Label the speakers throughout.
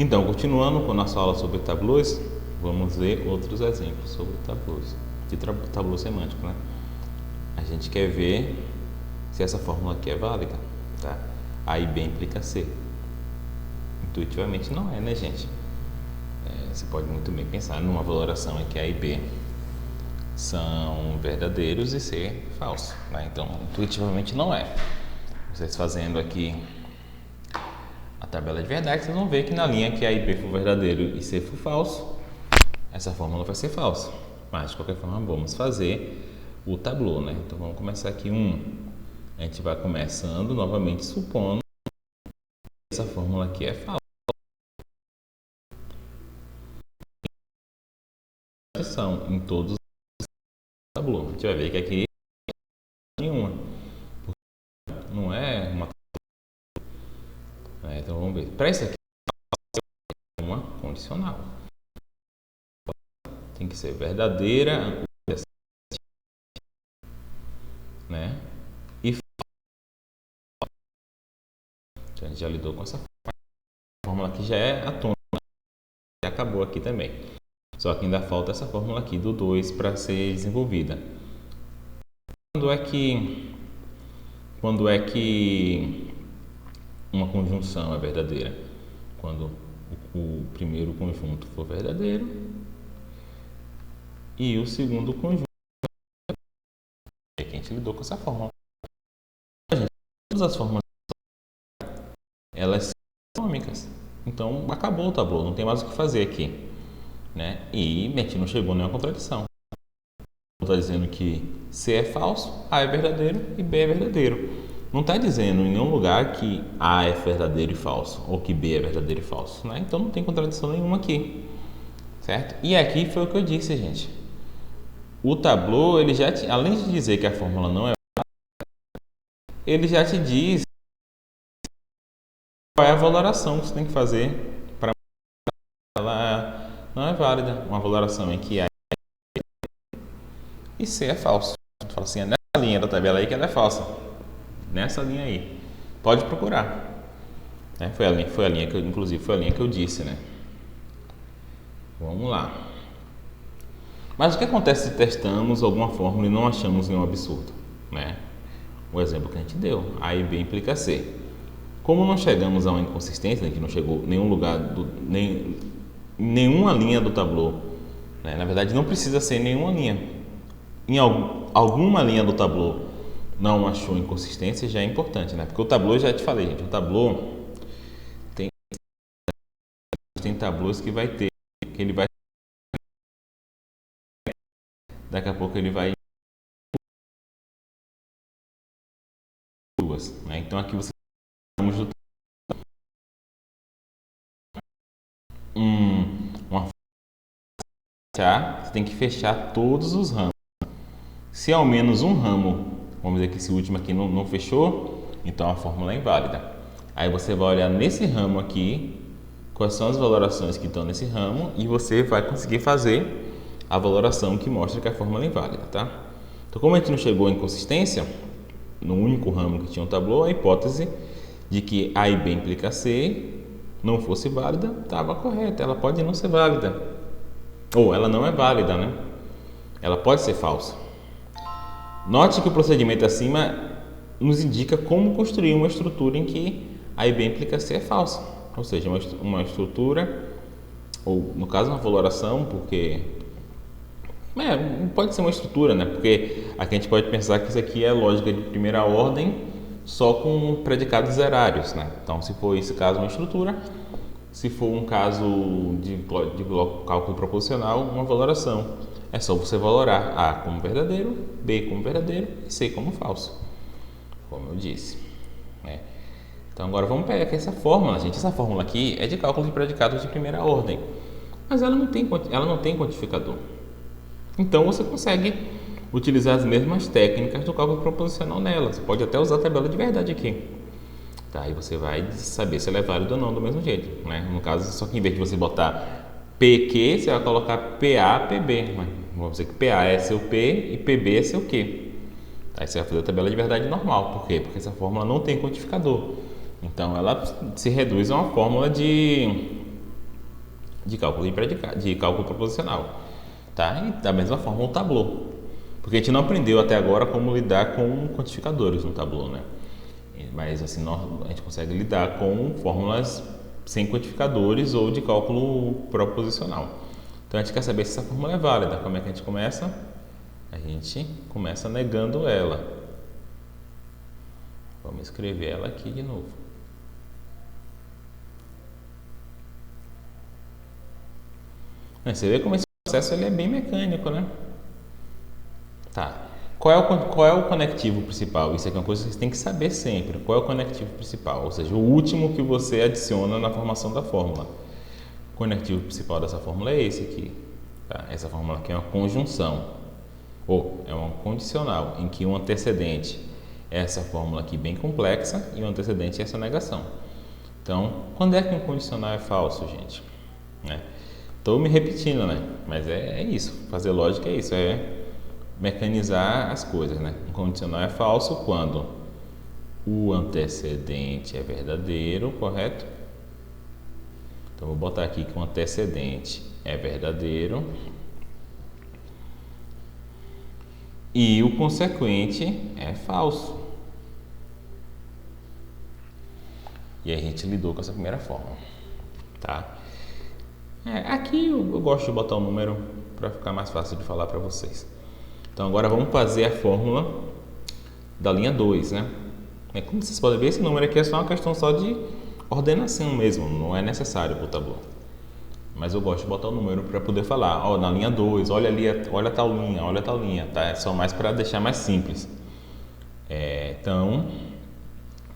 Speaker 1: Então, continuando com a nossa aula sobre tablôs, vamos ver outros exemplos sobre tablôs, de tablô semântico, né? A gente quer ver se essa fórmula aqui é válida, tá? A e B implica C. Intuitivamente não é, né, gente? Você pode muito bem pensar numa valoração em que A e B são verdadeiros e C falso, né? Então, intuitivamente não é. Vocês fazendo aqui a tabela de verdade, vocês vão ver que na linha que A e B for verdadeiro e C for falso, essa fórmula vai ser falsa. Mas, de qualquer forma, vamos fazer o tablô, né? Então, vamos começar aqui A gente vai começando novamente supondo que essa fórmula aqui é falsa. São em todos os tablôs. A gente vai ver que aqui nenhuma. Não é uma. Então, vamos ver. Para isso aqui, é uma condicional. Tem que ser verdadeira, né? E a gente já lidou com essa fórmula. A fórmula aqui já é atômica. Já acabou aqui também. Só que ainda falta essa fórmula aqui do 2 para ser desenvolvida. Quando é que uma conjunção é verdadeira? Quando o primeiro conjunto for verdadeiro e o segundo conjunto. Aqui a gente lidou com essa fórmula. Todas as fórmulas elas são atômicas. Então acabou o tablô, não tem mais o que fazer aqui, né? E a gente não chegou a nenhuma contradição. Está dizendo que C é falso, A é verdadeiro e B é verdadeiro. Não está dizendo em nenhum lugar que A é verdadeiro e falso ou que B é verdadeiro e falso, né? Então não tem contradição nenhuma aqui, certo? E aqui foi o que eu disse, gente. O tablô, ele já além de dizer que a fórmula não é válida, ele já te diz qual é a valoração que você tem que fazer para ela não é válida. Uma valoração em que A e C é falso. Tu fala assim, é nessa linha da tabela aí que ela é falsa. Nessa linha aí. Pode procurar. Foi a linha que eu, inclusive, foi a linha que eu disse, né? Vamos lá. Mas o que acontece se testamos alguma fórmula e não achamos nenhum absurdo, né? O exemplo que a gente deu, A e B implica C. Como não chegamos a uma inconsistência, né, que não chegou em nenhum lugar, nenhuma linha do tablô, né? Na verdade, não precisa ser nenhuma linha. Em alguma linha do tablô não achou inconsistência, já é importante, né? Porque o tablô, já te falei, gente, o tablô tem tablôs que vai ter, que ele vai, daqui a pouco ele vai duas, né? Então aqui você uma você tem que fechar todos os ramos. Se ao menos um ramo, vamos dizer que esse último aqui não fechou, então a fórmula é inválida. Aí você vai olhar nesse ramo aqui, quais são as valorações que estão nesse ramo e você vai conseguir fazer a valoração que mostra que a fórmula é inválida, tá? Então, como a gente não chegou à inconsistência, no único ramo que tinha um tablô, a hipótese de que A e B implica C não fosse válida estava correta. Ela pode não ser válida, ou ela não é válida, né? Ela pode ser falsa. Note que o procedimento acima nos indica como construir uma estrutura em que A e B implica C é falsa, ou seja, uma estrutura, ou no caso uma valoração, porque pode ser uma estrutura, né? Porque aqui a gente pode pensar que isso aqui é lógica de primeira ordem só com predicados zerários, né? Então, se for esse caso, uma estrutura. Se for um caso de cálculo proposicional, uma valoração. É só você valorar A como verdadeiro, B como verdadeiro e C como falso, como eu disse, né? Então, agora vamos pegar aqui essa fórmula, gente. Essa fórmula aqui é de cálculo de predicados de primeira ordem, mas ela não tem quantificador. Então, você consegue utilizar as mesmas técnicas do cálculo proposicional nela. Você pode até usar a tabela de verdade aqui. Tá, e você vai saber se ela é válida ou não do mesmo jeito, né? No caso, só que em vez de você botar PQ, você vai colocar PA, PB. Vamos dizer que PA é seu P e PB é seu Q. Aí você vai fazer a tabela de verdade normal. Por quê? Porque essa fórmula não tem quantificador. Então, ela se reduz a uma fórmula de de cálculo proposicional. Tá? E da mesma forma o tablô. Porque a gente não aprendeu até agora como lidar com quantificadores no tablô, né? Mas assim, a gente consegue lidar com fórmulas sem quantificadores ou de cálculo proposicional. Então a gente quer saber se essa fórmula é válida. Como é que a gente começa? A gente começa negando ela. Vamos escrever ela aqui de novo. Você vê como esse processo ele é bem mecânico, né? Tá. Qual é o conectivo principal? Isso aqui é uma coisa que você tem que saber sempre. Qual é o conectivo principal? Ou seja, o último que você adiciona na formação da fórmula. O conectivo principal dessa fórmula é esse aqui. Tá? Essa fórmula aqui é uma conjunção, ou é uma condicional, em que um antecedente é essa fórmula aqui bem complexa e o antecedente é essa negação. Então, quando é que um condicional é falso, gente? Estou me repetindo, né? Mas é isso. Fazer lógica é isso. É mecanizar as coisas, né? Um condicional é falso quando o antecedente é verdadeiro, correto? Então, vou botar aqui que o antecedente é verdadeiro e o consequente é falso. E aí a gente lidou com essa primeira forma, tá? Aqui eu gosto de botar o número para ficar mais fácil de falar para vocês. Então, agora vamos fazer a fórmula da linha 2, né? Como vocês podem ver, esse número aqui é só uma questão só de ordenação mesmo, não é necessário para o tablô. Mas eu gosto de botar o número para poder falar, ó, na linha 2, olha ali, olha tal linha, tá? É só mais para deixar mais simples. Então,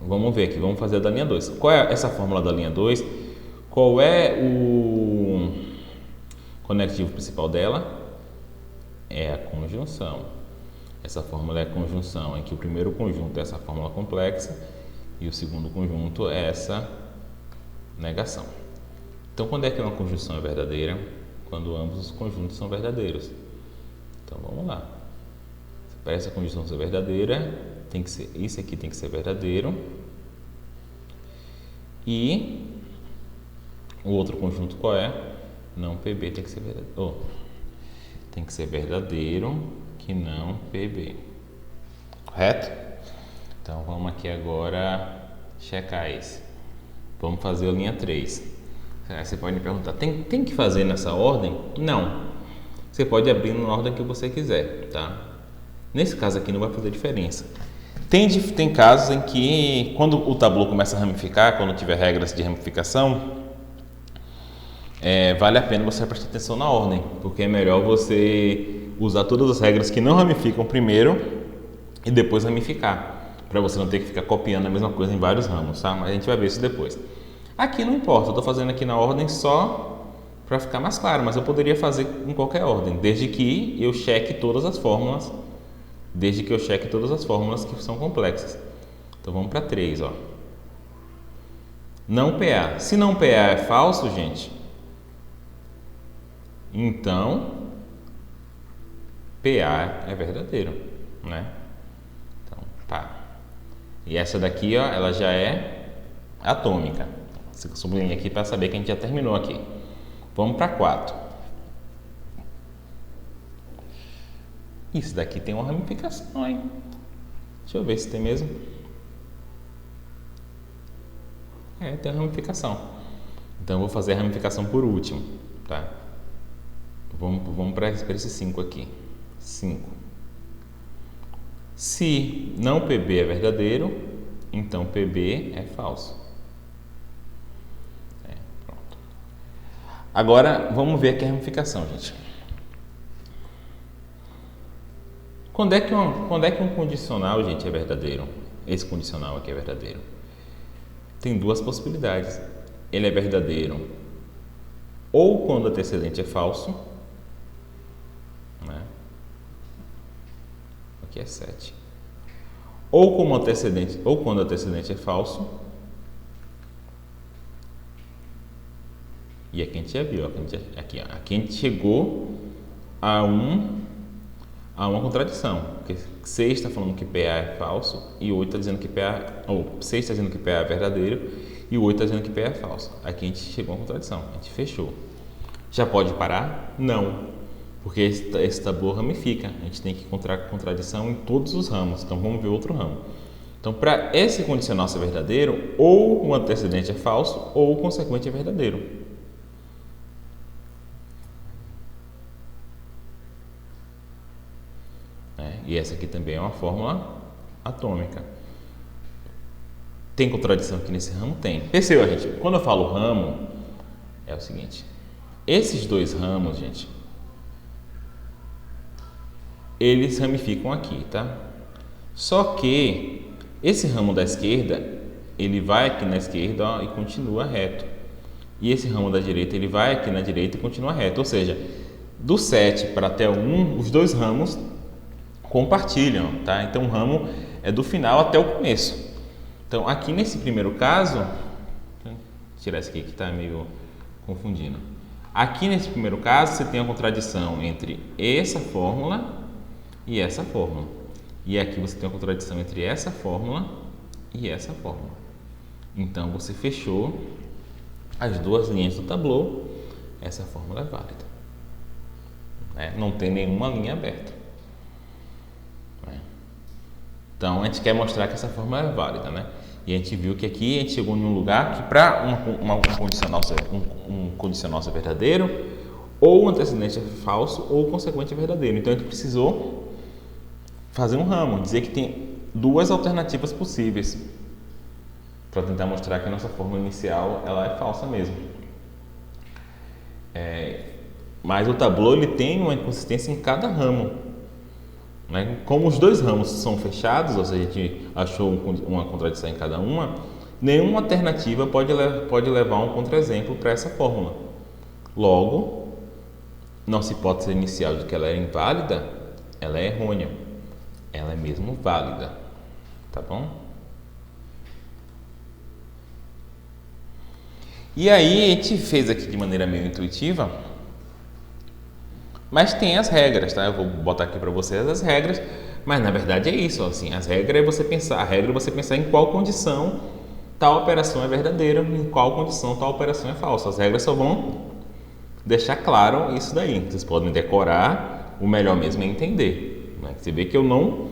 Speaker 1: vamos ver aqui, vamos fazer a da linha 2. Qual é essa fórmula da linha 2? Qual é o conectivo principal dela? É a conjunção. Essa fórmula é a conjunção, em que o primeiro conjunto é essa fórmula complexa e o segundo conjunto é essa negação. Então, quando é que uma conjunção é verdadeira? Quando ambos os conjuntos são verdadeiros. Então, vamos lá. Para essa conjunção ser verdadeira, tem que ser, isso aqui tem que ser verdadeiro. E o outro conjunto qual é? Não PB tem que ser verdadeiro. Tem que ser verdadeiro que não PB. Correto? Então, vamos aqui agora checar esse. Vamos fazer a linha 3. Você pode me perguntar, tem que fazer nessa ordem? Não. Você pode abrir na ordem que você quiser, tá? Nesse caso aqui não vai fazer diferença. Tem casos em que, quando o tablô começa a ramificar, quando tiver regras de ramificação, vale a pena você prestar atenção na ordem, porque é melhor você usar todas as regras que não ramificam primeiro e depois ramificar, para você não ter que ficar copiando a mesma coisa em vários ramos, tá? Mas a gente vai ver isso depois. Aqui não importa, eu estou fazendo aqui na ordem só para ficar mais claro, mas eu poderia fazer em qualquer ordem, desde que eu cheque todas as fórmulas, que são complexas. Então vamos para 3, ó. Não PA. Se não PA é falso, gente, então PA é verdadeiro, né? Então, tá. E essa daqui, ó, ela já é atômica. Você sublinha aqui para saber que a gente já terminou aqui. Vamos para 4. Isso daqui tem uma ramificação, hein? Deixa eu ver se tem mesmo. Tem uma ramificação. Então, eu vou fazer a ramificação por último, tá? Vamos para esse 5 aqui. 5. Se não PB é verdadeiro, então PB é falso. Pronto. Agora, vamos ver aqui a ramificação, gente. Quando é que um condicional, gente, é verdadeiro? Esse condicional aqui é verdadeiro. Tem duas possibilidades. Ele é verdadeiro ou quando o antecedente é falso, né? Aqui é 7. Ou quando o antecedente é falso. E aqui a gente já viu, aqui a gente chegou a uma contradição, porque 6 está falando que PA é falso e 8 está dizendo que PA, ou 6 está dizendo que PA é verdadeiro e 8 está dizendo que PA é falso. Aqui a gente chegou a uma contradição, a gente fechou. Já pode parar? Não, porque esse tabu ramifica. A gente tem que encontrar contradição em todos os ramos. Então vamos ver outro ramo. Então, para esse condicional ser verdadeiro, ou o antecedente é falso, ou o consequente é verdadeiro. E essa aqui também é uma fórmula atômica. Tem contradição aqui nesse ramo? Tem. Perceba, gente, quando eu falo ramo, é o seguinte. Esses dois ramos, gente, eles ramificam aqui, tá? Só que esse ramo da esquerda, ele vai aqui na esquerda, ó, e continua reto. E esse ramo da direita, ele vai aqui na direita e continua reto. Ou seja, do 7 para até o 1, os dois ramos compartilham, tá? Então o ramo é do final até o começo. Então aqui nesse primeiro caso, vou tirar esse aqui que está meio confundindo. Aqui nesse primeiro caso você tem a contradição entre essa fórmula e essa fórmula. E aqui você tem a contradição entre essa fórmula e essa fórmula. Então você fechou as duas linhas do tablô, essa fórmula é válida. Não tem nenhuma linha aberta. Então a gente quer mostrar que essa fórmula é válida, né? E a gente viu que aqui a gente chegou em um lugar que para um condicional ser verdadeiro, ou o antecedente é falso ou o consequente é verdadeiro. Então a gente precisou fazer um ramo, dizer que tem duas alternativas possíveis para tentar mostrar que a nossa fórmula inicial ela é falsa mesmo. Mas o tablô ele tem uma inconsistência em cada ramo. Como os dois ramos são fechados, ou seja, a gente achou uma contradição em cada uma, nenhuma alternativa pode levar a um contra-exemplo para essa fórmula. Logo, nossa hipótese inicial de que ela é inválida, ela é errônea. Ela é mesmo válida. Tá bom? E aí, a gente fez aqui de maneira meio intuitiva, mas tem as regras, tá? Eu vou botar aqui para vocês as regras, mas na verdade é isso, assim, as regras é você pensar, a regra é você pensar em qual condição tal operação é verdadeira, em qual condição tal operação é falsa. As regras só vão deixar claro isso daí. Vocês podem decorar, o melhor mesmo é entender. Você vê que eu não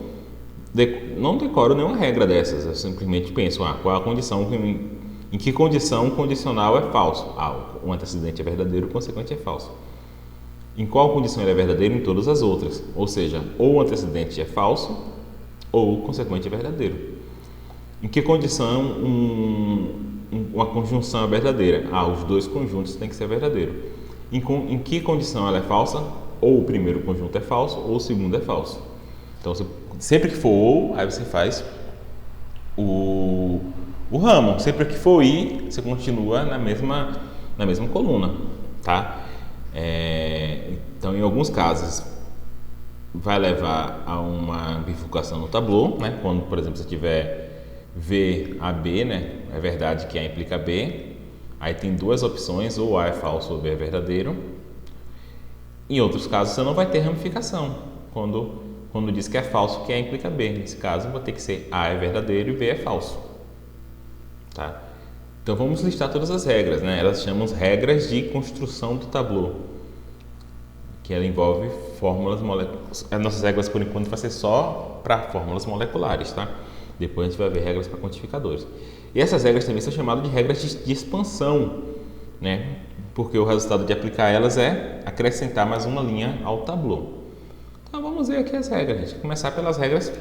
Speaker 1: decoro nenhuma regra dessas, eu simplesmente penso, qual a condição, em que condição o condicional é falso? O antecedente é verdadeiro, o consequente é falso. Em qual condição ele é verdadeiro? Em todas as outras. Ou seja, ou o antecedente é falso, ou o consequente é verdadeiro. Em que condição uma conjunção é verdadeira? Os dois conjuntos têm que ser verdadeiros. Em que condição ela é falsa? Ou o primeiro conjunto é falso, ou o segundo é falso. Então, sempre que for ou, aí você faz o ramo. Sempre que for i, você continua na mesma coluna, tá? Então, em alguns casos, vai levar a uma bifurcação no tablô, né? Quando, por exemplo, você tiver V, A, B, né? É verdade que A implica B, aí tem duas opções, ou A é falso ou B é verdadeiro. Em outros casos, você não vai ter ramificação, quando diz que é falso, que A implica B. Nesse caso, vai ter que ser A é verdadeiro e B é falso, tá? Então vamos listar todas as regras, né? Elas chamam regras de construção do tablô, que ela envolve fórmulas moleculares. As nossas regras por enquanto vai ser só para fórmulas moleculares, tá? Depois a gente vai ver regras para quantificadores. E essas regras também são chamadas de regras de expansão, né? Porque o resultado de aplicar elas é acrescentar mais uma linha ao tablô. Então vamos ver aqui as regras, gente. Vou começar pelas regras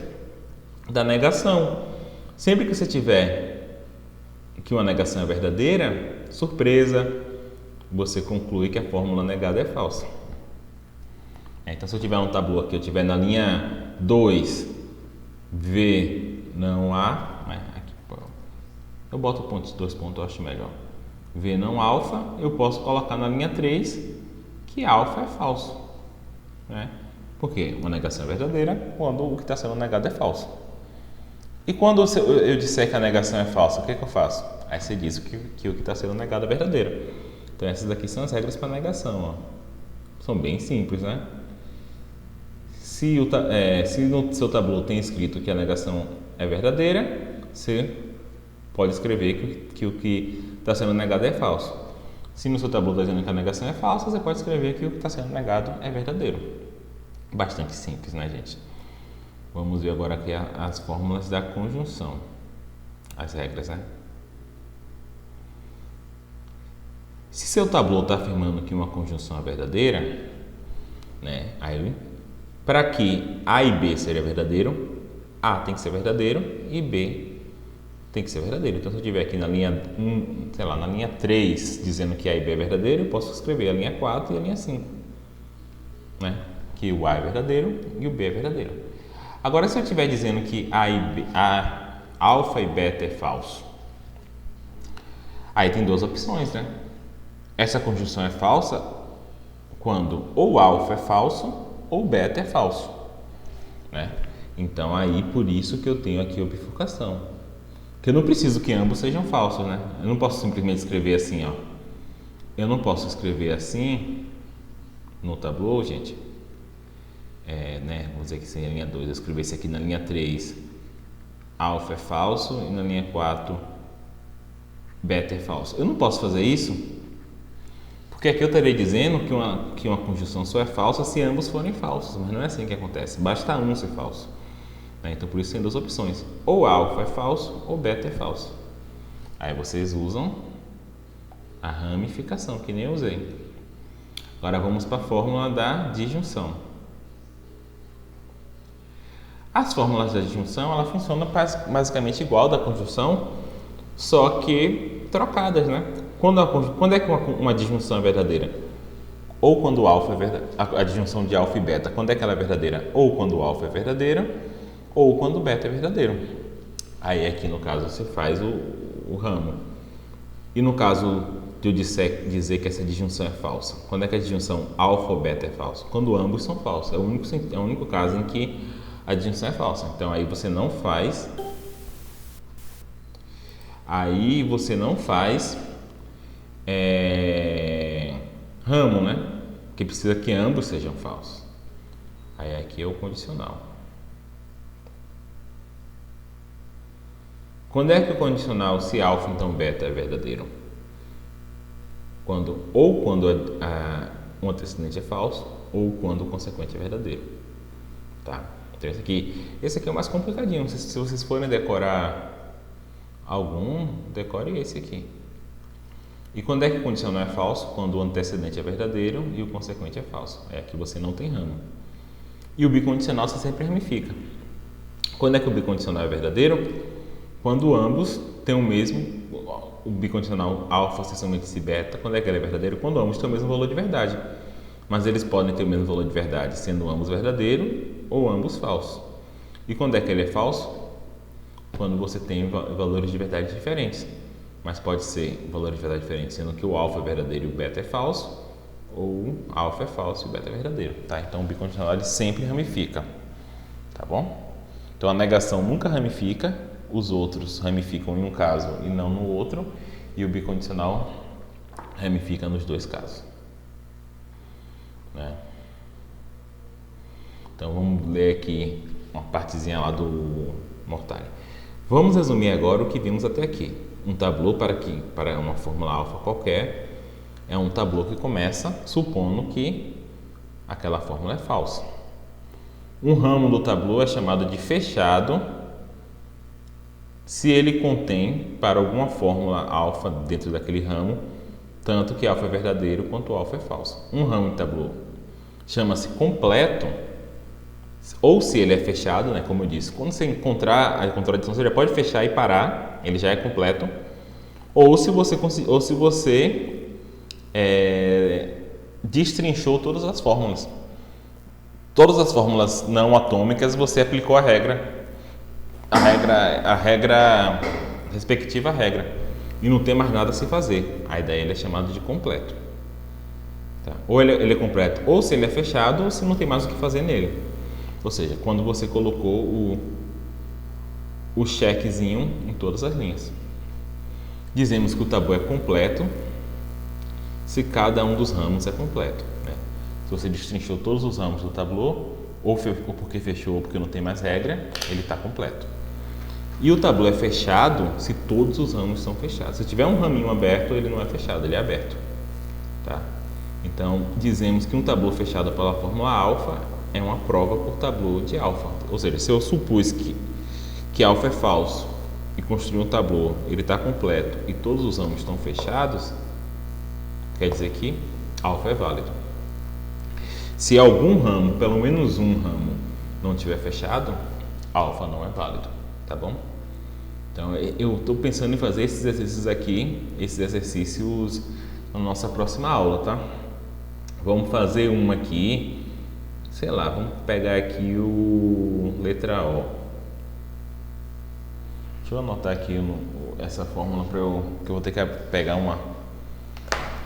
Speaker 1: da negação. Sempre que você tiver que uma negação é verdadeira, surpresa, você conclui que a fórmula negada é falsa. Então, se eu tiver um tablô aqui, eu tiver na linha 2, V não há, aqui, eu boto dois pontos, eu acho melhor. V não alfa, eu posso colocar na linha 3 que alfa é falso, né? Porque uma negação é verdadeira quando o que está sendo negado é falso. E quando eu disser que a negação é falsa, o que eu faço? Aí você diz que o que está sendo negado é verdadeiro. Então essas aqui são as regras para negação. São bem simples, né? Se no seu tablô tem escrito que a negação é verdadeira, você pode escrever que o que está sendo negado é falso. Se no seu tabuleiro está dizendo que a negação é falsa, você pode escrever que o que está sendo negado é verdadeiro. Bastante simples, né, gente? Vamos ver agora aqui as fórmulas da conjunção, as regras, né? Se seu tabuleiro está afirmando que uma conjunção é verdadeira, né? Aí, para que A e B seja verdadeiro, A tem que ser verdadeiro e B tem que ser verdadeiro. Então, se eu estiver aqui na linha 1, sei lá, na linha 3, dizendo que A e B é verdadeiro, eu posso escrever a linha 4 e a linha 5, né? Que o A é verdadeiro e o B é verdadeiro. Agora, se eu estiver dizendo que alfa e beta é falso, aí tem duas opções, né? Essa conjunção é falsa quando ou alfa é falso ou beta é falso, né? Então, aí por isso que eu tenho aqui a bifurcação. Porque eu não preciso que ambos sejam falsos, né? Eu não posso simplesmente escrever assim, ó. Eu não posso escrever assim no tabuleau, gente. Né? Vamos dizer que seria a linha 2. Eu escrevesse aqui na linha 3, alfa é falso, e na linha 4, beta é falso. Eu não posso fazer isso, porque aqui eu estaria dizendo que uma conjunção só é falsa se ambos forem falsos, mas não é assim que acontece. Basta um ser falso. Então, por isso tem duas opções. Ou alfa é falso ou beta é falso. Aí vocês usam a ramificação, que nem eu usei. Agora vamos para a fórmula da disjunção. As fórmulas da disjunção, ela funciona basicamente igual da conjunção, só que trocadas, né? Quando é que uma disjunção é verdadeira? Ou quando o alfa é verdadeiro, a disjunção de alfa e beta, quando é que ela é verdadeira? Ou quando o alfa é verdadeiro, ou quando o beta é verdadeiro. Aí aqui no caso você faz o ramo. E no caso de eu dizer que essa disjunção é falsa, quando é que a disjunção alfa ou beta é falsa? Quando ambos são falsos. É o único caso em que a disjunção é falsa. Então aí você não faz ramo, né? Porque precisa que ambos sejam falsos. Aí aqui é o condicional. Quando é que o condicional, se alfa então beta é verdadeiro? Quando um antecedente é falso ou quando o consequente é verdadeiro. Tá? Então esse aqui é o mais complicadinho. Se vocês forem decorar algum, decore esse aqui. E quando é que o condicional é falso? Quando o antecedente é verdadeiro e o consequente é falso. É aqui você não tem ramo. E o bicondicional você sempre ramifica. Quando é que o bicondicional é verdadeiro? Quando ambos têm o bicondicional alfa, seção índice beta, quando é que ele é verdadeiro? Quando ambos têm o mesmo valor de verdade. Mas eles podem ter o mesmo valor de verdade, sendo ambos verdadeiros ou ambos falsos. E quando é que ele é falso? Quando você tem valores de verdade diferentes. Mas pode ser valores de verdade diferentes, sendo que o alfa é verdadeiro e o beta é falso, ou alfa é falso e o beta é verdadeiro. Tá? Então o bicondicional ele sempre ramifica. Tá bom? Então a negação nunca ramifica. Os outros ramificam em um caso e não no outro, e o bicondicional ramifica nos dois casos. Né? Então vamos ler aqui uma partezinha lá do Mortari. Vamos resumir agora o que vimos até aqui. Um tabuleau para uma fórmula alfa qualquer é um tabuleau que começa supondo que aquela fórmula é falsa. Um ramo do tabuleau é chamado de fechado se ele contém para alguma fórmula alfa dentro daquele ramo, tanto que alfa é verdadeiro quanto alfa é falso. Um ramo de tabuleau chama-se completo, ou se ele é fechado, né, como eu disse, quando você encontrar a contradição, você já pode fechar e parar, ele já é completo, ou se você destrinchou todas as fórmulas. Todas as fórmulas não atômicas, você aplicou a respectiva regra, e não tem mais nada a se fazer. Aí daí ele é chamado de completo. Tá? Ou ele é completo, ou se ele é fechado, ou se não tem mais o que fazer nele. Ou seja, quando você colocou o chequezinho em todas as linhas. Dizemos que o tabuleau é completo se cada um dos ramos é completo. Né? Se você destrinchou todos os ramos do tabuleau, ou porque fechou ou porque não tem mais regra, ele está completo. E o tabuleau é fechado se todos os ramos são fechados. Se tiver um raminho aberto, ele não é fechado, ele é aberto. Então, dizemos que um tablô fechado pela fórmula alfa é uma prova por tablô de alfa. Ou seja, se eu supus que alfa é falso e construir um tablô, ele está completo e todos os ramos estão fechados, quer dizer que alfa é válido. Se algum ramo, pelo menos um ramo, não estiver fechado, alfa não é válido, tá bom? Então, eu estou pensando em fazer esses exercícios aqui, esses exercícios na nossa próxima aula, tá? Vamos fazer uma aqui, sei lá, vamos pegar aqui o letra O. Deixa eu anotar aqui essa fórmula que eu vou ter que pegar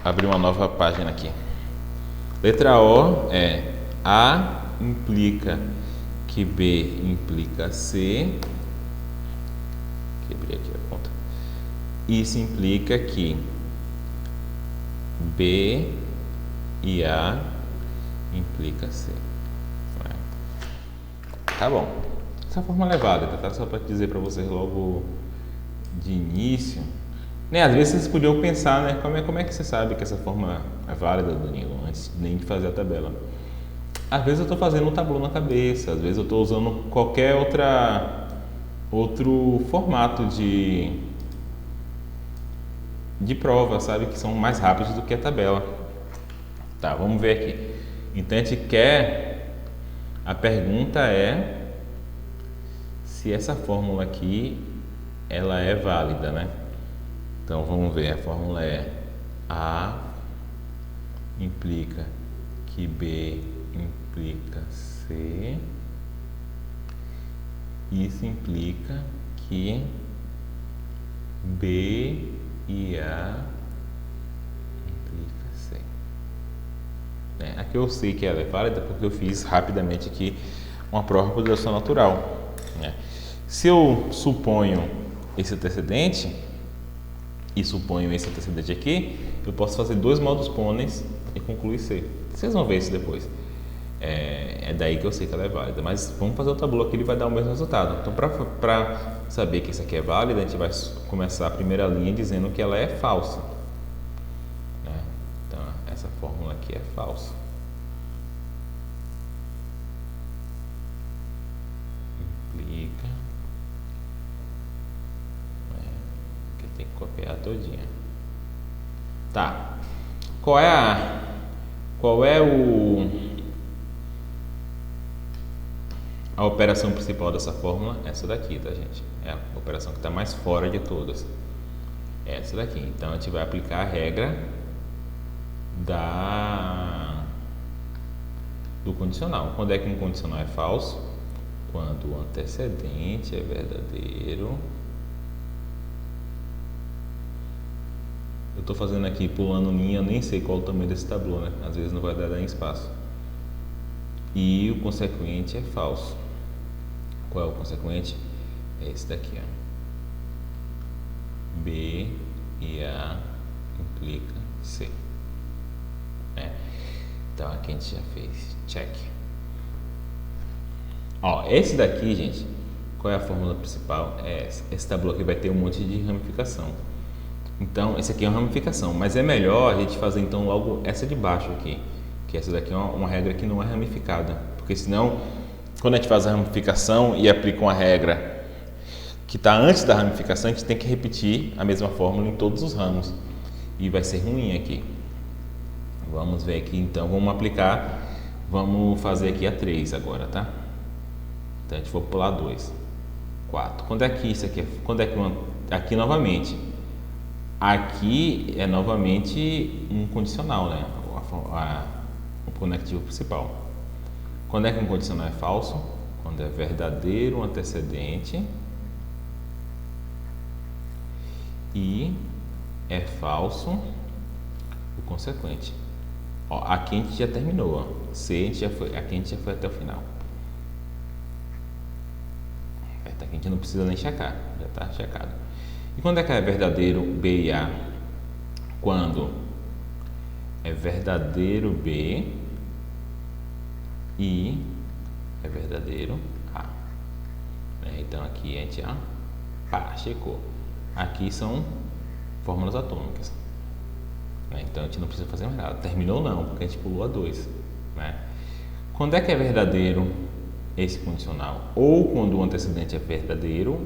Speaker 1: abrir uma nova página aqui. Letra O é A implica que B implica C. Quebrei aqui a conta. Isso implica que B e A implica C. Tá bom. Essa fórmula é válida, tá? Só para dizer para vocês logo de início. Né? Às vezes vocês podiam pensar, né? Como é que você sabe que essa fórmula é válida, Danilo, antes nem de fazer a tabela? Às vezes eu estou fazendo um tablô na cabeça, às vezes eu estou usando qualquer outro formato de prova, sabe? Que são mais rápidos do que a tabela. Tá, vamos ver aqui. Então a gente quer, a pergunta é se essa fórmula aqui ela é válida, né? Então vamos ver, a fórmula é A implica que B implica C. Isso implica que B e A implica C. Aqui eu sei que ela é válida porque eu fiz rapidamente aqui uma prova por dedução natural. Se eu suponho esse antecedente e suponho esse antecedente aqui, eu posso fazer dois modus ponens e concluir C. Vocês vão ver isso depois. É daí que eu sei que ela é válida. Mas vamos fazer o tabulo aqui, ele vai dar o mesmo resultado. Então, para saber que isso aqui é válido, a gente vai começar a primeira linha dizendo que ela é falsa. Então, essa fórmula aqui é falsa. Implica. Aqui tem que copiar todinha. Tá. Qual é a operação principal dessa fórmula? Essa daqui, tá, gente? É a operação que está mais fora de todas. Essa daqui. Então, a gente vai aplicar a regra do condicional. Quando é que um condicional é falso? Quando o antecedente é verdadeiro. Eu estou fazendo aqui, pulando linha, eu nem sei qual o tamanho desse tablô, né? Às vezes não vai dar nem espaço. E o consequente é falso. Qual é o consequente? É esse daqui, ó. B e A implica C. Então aqui a gente já fez check. Ó, esse daqui, gente, qual é a fórmula principal? É essa. Esse tablô aqui vai ter um monte de ramificação. Então, esse aqui é uma ramificação, mas é melhor a gente fazer então logo essa de baixo aqui, que essa daqui é uma regra que não é ramificada, porque senão, quando a gente faz a ramificação e aplica uma regra que está antes da ramificação, a gente tem que repetir a mesma fórmula em todos os ramos e vai ser ruim aqui. Vamos ver aqui então, vamos fazer aqui a 3 agora, tá? Então a gente vai pular 2, 4. Quando é que isso aqui aqui novamente? Aqui é novamente um condicional, né? O conectivo principal. Quando é que um condicional é falso? Quando é verdadeiro o antecedente e é falso o consequente. Ó, aqui a gente já terminou, ó. C aqui a gente já foi até o final. Aqui a gente não precisa nem checar, já está checado. E quando é que é verdadeiro B e A? Quando é verdadeiro B e é verdadeiro A. Então aqui a gente checou. Aqui são fórmulas atômicas. né? Então a gente não precisa fazer mais nada. Terminou não, porque a gente pulou a 2, né? Quando é que é verdadeiro esse condicional? Ou quando o antecedente é verdadeiro,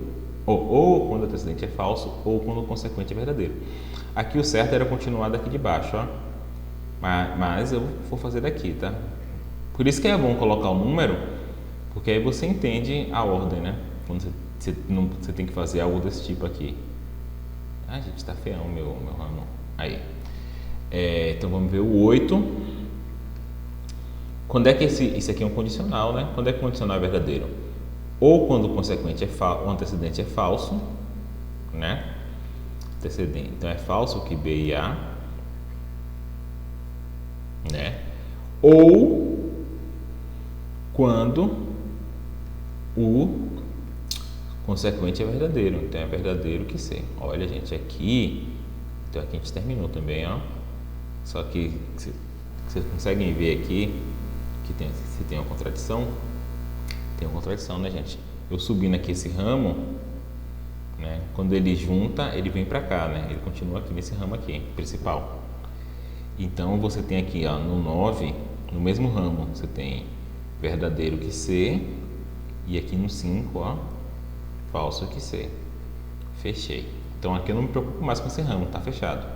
Speaker 1: ou quando o antecedente é falso, ou quando o consequente é verdadeiro. Aqui o certo era continuar daqui de baixo, ó. Mas eu vou fazer daqui, tá? Por isso que é bom colocar o número, porque aí você entende a ordem, né? Quando você tem que fazer algo desse tipo aqui. Ah, gente, tá feão meu ramo. Aí. Então vamos ver o 8. Quando é que esse aqui é um condicional, né? Quando é que o condicional é verdadeiro? Ou quando o consequente o antecedente é falso, né? Antecedente. Então é falso que B e A, né? Ou quando o consequente é verdadeiro. Então é verdadeiro que C. Olha, gente, aqui. Então aqui a gente terminou também, ó. Só que vocês conseguem ver aqui que se tem uma contradição. Tem uma contradição, né, gente? Eu subindo aqui esse ramo, né? Quando ele junta, ele vem para cá, né? Ele continua aqui nesse ramo aqui, principal. Então você tem aqui, ó, no 9, no mesmo ramo, você tem verdadeiro que C, e aqui no 5, ó, falso que C. Fechei. Então aqui eu não me preocupo mais com esse ramo, tá fechado.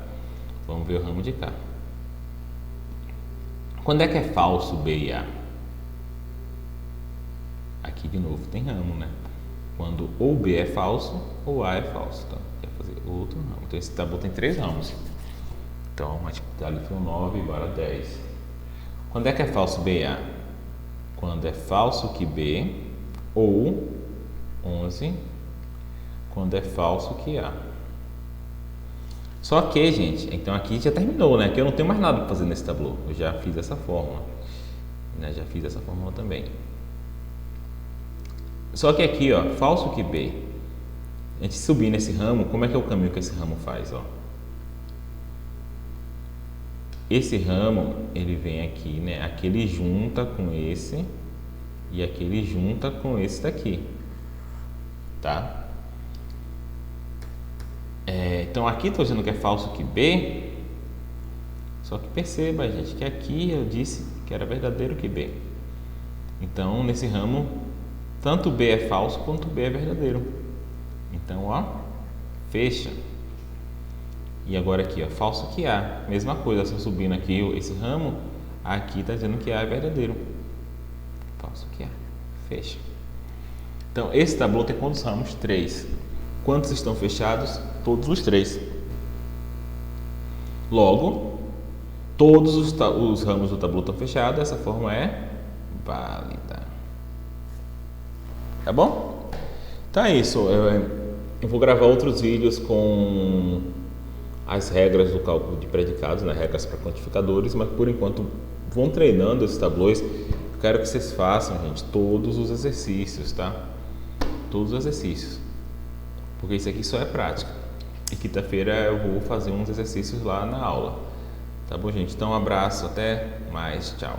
Speaker 1: Vamos ver o ramo de cá. Quando é que é falso B e A? Aqui de novo tem ramo, né? Quando ou B é falso ou A é falso. Então, quer fazer outro ramo. Então esse tabu tem 3 ramos. Então, ali foi 9 igual a 10. Quando é que é falso B e A? Quando é falso que B ou 11. Quando é falso que A. Só que, gente, então aqui já terminou, né? Aqui eu não tenho mais nada para fazer nesse tabu. Eu já fiz essa fórmula, né? Já fiz essa fórmula também. Só que aqui, ó, falso que B, a gente subir nesse ramo, como é que é o caminho que esse ramo faz, ó? Esse ramo, ele vem aqui, né? Aqui ele junta com esse e aqui ele junta com esse daqui, tá? Então aqui estou dizendo que é falso que B, só que perceba, gente, que aqui eu disse que era verdadeiro que B. Então nesse ramo, tanto B é falso quanto B é verdadeiro. Então, ó, fecha. E agora aqui, ó, falso que A, mesma coisa, se eu subindo aqui esse ramo, aqui está dizendo que A é verdadeiro. Falso que A, fecha. Então esse tabu tem quantos ramos? 3. Quantos estão fechados? Todos os 3. Logo, todos os ramos do tabu estão fechados, essa forma é válida. Tá bom? Então é isso. Eu vou gravar outros vídeos com as regras do cálculo de predicados, né? Regras para quantificadores, mas por enquanto vão treinando esses tabuões. Eu quero que vocês façam, gente, todos os exercícios, tá? Todos os exercícios. Porque isso aqui só é prática. E quinta-feira eu vou fazer uns exercícios lá na aula. Tá bom, gente? Então um abraço, até mais, tchau.